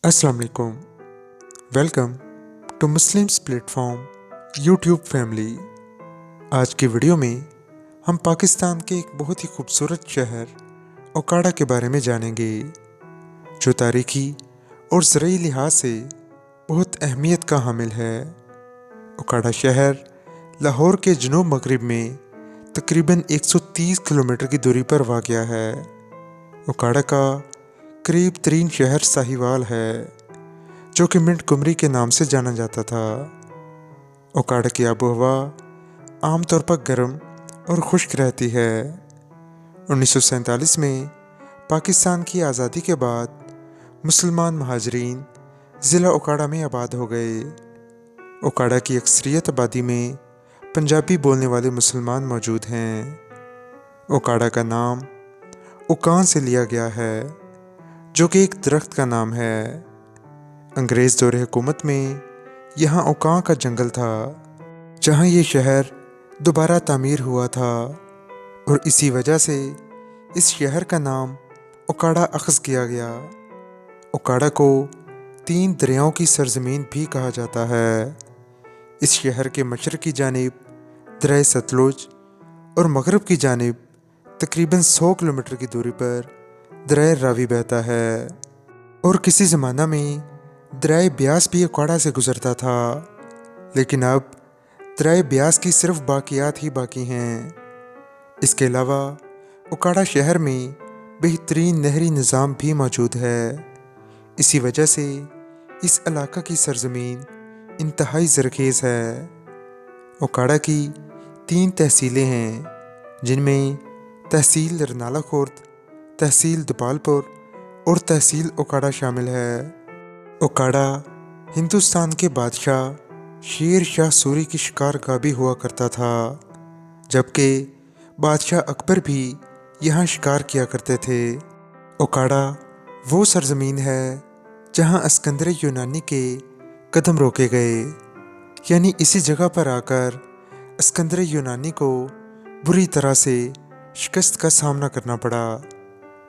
अस्सलाम वालेकुम। Welcome to Muslims platform YouTube family. आज की वीडियो में हम पाकिस्तान के एक बहुत ही खूबसूरत शहर ओकाड़ा के बारे में जानेंगे, जो तारीखी और ज़रई लिहाज से बहुत अहमियत का हामिल है। ओकाड़ा शहर लाहौर के जनूब मगरिब में तकरीबन 130 किलोमीटर की दूरी पर वाक़या है। ओकाड़ा का करीब तरीन शहर साहिवाल है, जो कि मिंटगोमरी के नाम से जाना जाता था। ओकाड़ा की आबो हवा आमतौर पर गर्म और खुश्क रहती है। 1947 में पाकिस्तान की आज़ादी के बाद मुसलमान महाजरीन ज़िला ओकाड़ा में आबाद हो गए। ओकाड़ा की अक्सरियत आबादी में पंजाबी बोलने वाले मुसलमान मौजूद हैं। ओकाड़ा का नाम ओकान से लिया गया है, जो कि एक दरख्त का नाम है। अंग्रेज़ दौरे हुकूमत में यहाँ ओकां का जंगल था, जहाँ ये शहर दोबारा तामीर हुआ था, और इसी वजह से इस शहर का नाम ओकाड़ा अख्ज़ किया गया। ओकाड़ा को 3 दरियाओं की सरजमीन भी कहा जाता है। इस शहर के मशरक़ की जानिब दरिया सतलुज और मगरब की जानिब तकरीबन 100 किलोमीटर की दूरी पर दरिया रावी बहता है, और किसी ज़माना में दरिया ब्यास भी ओकाड़ा से गुज़रता था, लेकिन अब दरिया ब्यास की सिर्फ बाकियात ही बाकी हैं। इसके अलावा ओकाड़ा शहर में बेहतरीन नहरी निज़ाम भी मौजूद है। इसी वजह से इस इलाका की सरजमीन इंतहाई ज़रखेज़ है। ओकाड़ा की 3 तहसीलें हैं, जिनमें तहसील रनाला खुर्द, तहसील दुपालपुर और तहसील ओकाड़ा शामिल है। ओकाड़ा हिंदुस्तान के बादशाह शेर शाह सूरी की शिकारगाह भी हुआ करता था, जबकि बादशाह अकबर भी यहाँ शिकार किया करते थे। ओकाड़ा वो सरजमीन है जहाँ अस्कंदर यूनानी के कदम रोके गए, यानी इसी जगह पर आकर अस्कंदर यूनानी को बुरी तरह से शिकस्त का सामना करना पड़ा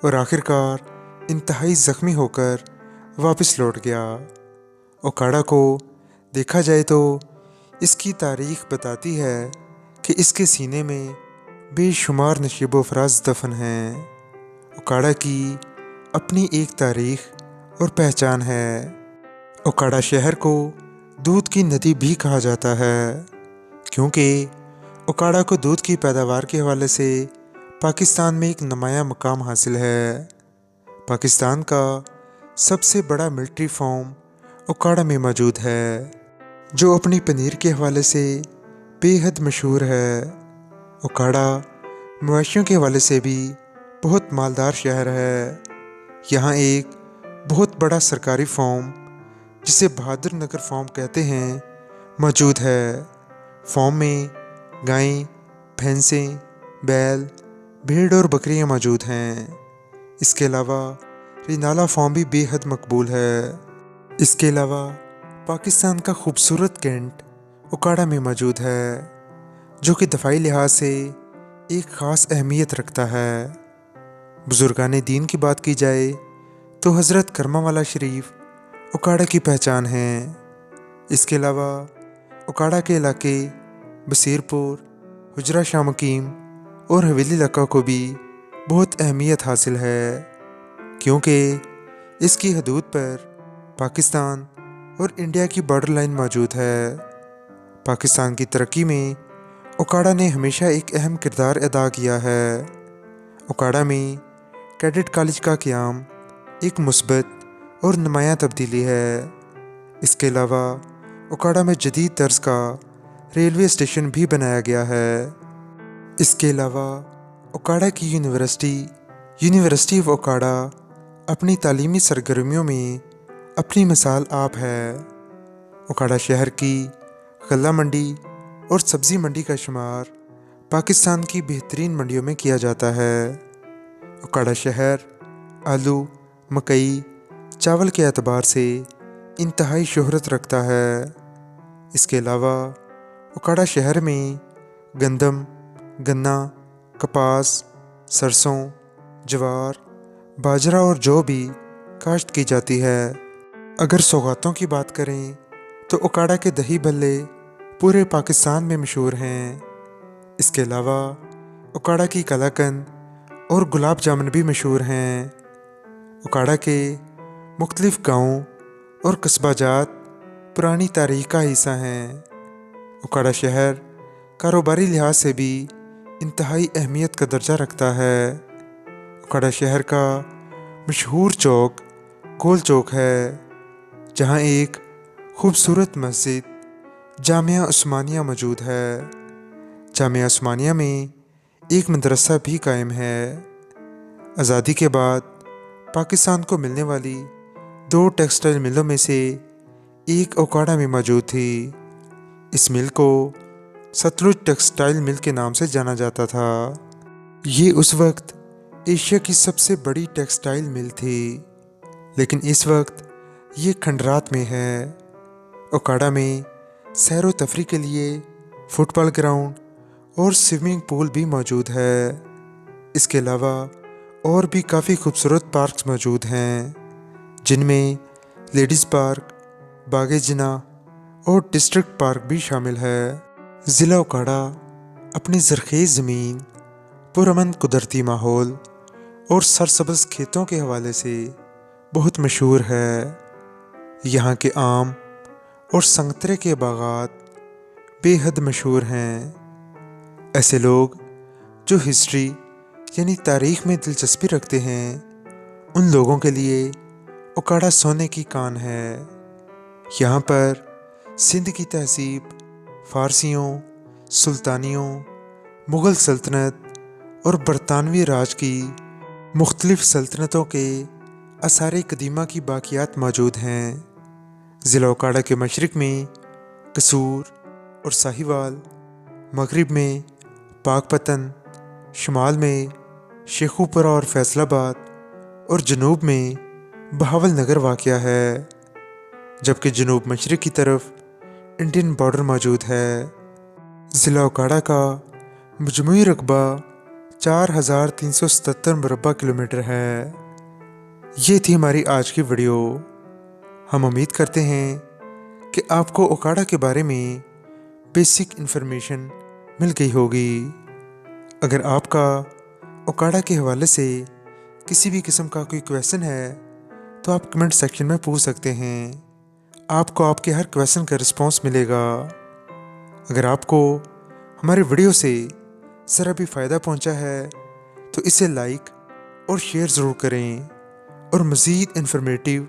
और आखिरकार इंतहाई ज़ख्मी होकर वापस लौट गया। ओकाड़ा को देखा जाए तो इसकी तारीख़ बताती है कि इसके सीने में बेशुमार नशीबो अफराज दफन हैं। ओकाड़ा की अपनी एक तारीख़ और पहचान है। ओकाड़ा शहर को दूध की नदी भी कहा जाता है, क्योंकि ओकाड़ा को दूध की पैदावार के हवाले से पाकिस्तान में एक नुमायां मकाम हासिल है। पाकिस्तान का सबसे बड़ा मिलिट्री फार्म ओकाड़ा में मौजूद है, जो अपनी पनीर के हवाले से बेहद मशहूर है। ओकाड़ा मवेशियों के हवाले से भी बहुत मालदार शहर है। यहाँ एक बहुत बड़ा सरकारी फार्म, जिसे बहादुर नगर फार्म कहते हैं, मौजूद है। फार्म में गायें, भैंसें, बैल, भेड़ और बकरियां मौजूद हैं। इसके अलावा रिनाला फार्म भी बेहद मकबूल है। इसके अलावा पाकिस्तान का खूबसूरत कैंट ओकाड़ा में मौजूद है, जो कि दफ़ाई लिहाज से एक ख़ास अहमियत रखता है। बुज़ुर्गान दीन की बात की जाए तो हज़रत करमावाला शरीफ ओकाड़ा की पहचान है। इसके अलावा ओकाड़ा के इलाके बसीरपुर, हुजरा शाह मकीम और हवेली इलाका को भी बहुत अहमियत हासिल है, क्योंकि इसकी हदूद पर पाकिस्तान और इंडिया की बॉर्डर लाइन मौजूद है। पाकिस्तान की तरक्की में ओकाड़ा ने हमेशा एक अहम किरदार अदा किया है। ओकाड़ा में कैडेट कॉलेज का क़याम एक मुस्बत और नुमायां तब्दीली है। इसके अलावा ओकाड़ा में जदीद तर्ज का रेलवे स्टेशन भी बनाया गया है। इसके अलावा ओकाड़ा की यूनिवर्सिटी ऑफ ओकाड़ा अपनी तालीमी सरगर्मियों में अपनी मिसाल आप है। ओकाड़ा शहर की गल्ला मंडी और सब्ज़ी मंडी का शुमार पाकिस्तान की बेहतरीन मंडियों में किया जाता है। ओकाड़ा शहर आलू, मकई, चावल के एतबार से इंतहाई शोहरत रखता है। इसके अलावा ओकाड़ा शहर में गंदम, गन्ना, कपास, सरसों, ज्वार, बाजरा और जौ भी काश्त की जाती है। अगर सौगातों की बात करें तो ओकाड़ा के दही भल्ले पूरे पाकिस्तान में मशहूर हैं। इसके अलावा ओकाड़ा की कलाकंद और गुलाब जामुन भी मशहूर हैं। ओकाड़ा के मुख्तलिफ गाँव और कस्बा जात पुरानी तारीख का हिस्सा हैं। ओकाड़ा शहर कारोबारी लिहाज से भी इंतहाई अहमियत का दर्जा रखता है। ओकाड़ा शहर का मशहूर चौक गोल चौक है, जहाँ एक खूबसूरत मस्जिद जामिया उस्मानिया मौजूद है। जामिया उस्मानिया में एक मदरसा भी कायम है। आज़ादी के बाद पाकिस्तान को मिलने वाली 2 टेक्सटाइल मिलों में से एक ओकाड़ा में मौजूद थी। इस मिल को सतलुज टेक्सटाइल मिल के नाम से जाना जाता था। ये उस वक्त एशिया की सबसे बड़ी टेक्सटाइल मिल थी, लेकिन इस वक्त ये खंडरात में है। ओकाड़ा में सैर व तफरी के लिए फुटबॉल ग्राउंड और स्विमिंग पूल भी मौजूद है। इसके अलावा और भी काफ़ी खूबसूरत पार्क्स मौजूद हैं, जिनमें लेडीज़ पार्क, बागे जिना और डिस्ट्रिक्ट पार्क भी शामिल है। ज़िला ओकाड़ा अपनी ज़रख़ेज़ ज़मीन, पुरअमन कुदरती माहौल और सरसब्ज़ खेतों के हवाले से बहुत मशहूर है। यहाँ के आम और संतरे के बागात बेहद मशहूर हैं। ऐसे लोग जो हिस्ट्री यानी तारीख़ में दिलचस्पी रखते हैं, उन लोगों के लिए ओकाड़ा सोने की कान है। यहाँ पर सिंध की तहज़ीब, फ़ारसियों, सुल्तानियों, मुग़ल सल्तनत और बरतानवी राज की मुख्तलिफ़ सल्तनतों के आसार कदीमा की बाक़ियात मौजूद हैं। ज़िला ओकाड़ा के मशरिक़ में कसूर और साहिवाल, मगरिब में पाकपतन, शुमाल में शेखुपुरा और फैसलाबाद और जनूब में बहावल नगर वाक़या है, जबकि जनूब मशरिक़ की तरफ इंडियन बॉर्डर मौजूद है। ज़िला ओकाड़ा का मजमूई रकबा 4377 मुरब्बा किलोमीटर है। ये थी हमारी आज की वीडियो। हम उम्मीद करते हैं कि आपको ओकाड़ा के बारे में बेसिक इन्फॉर्मेशन मिल गई होगी। अगर आपका ओकाड़ा के हवाले से किसी भी किस्म का कोई क्वेश्चन है तो आप कमेंट सेक्शन में पूछ सकते हैं। आपको आपके हर क्वेश्चन का रिस्पांस मिलेगा। अगर आपको हमारे वीडियो से ज़रा भी फ़ायदा पहुंचा है तो इसे लाइक और शेयर ज़रूर करें, और मज़ीद इन्फॉर्मेटिव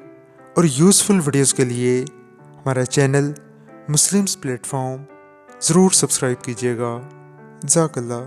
और यूज़फुल वीडियोस के लिए हमारा चैनल मुस्लिम्स प्लेटफॉर्म ज़रूर सब्सक्राइब कीजिएगा। जज़ाकल्लाह।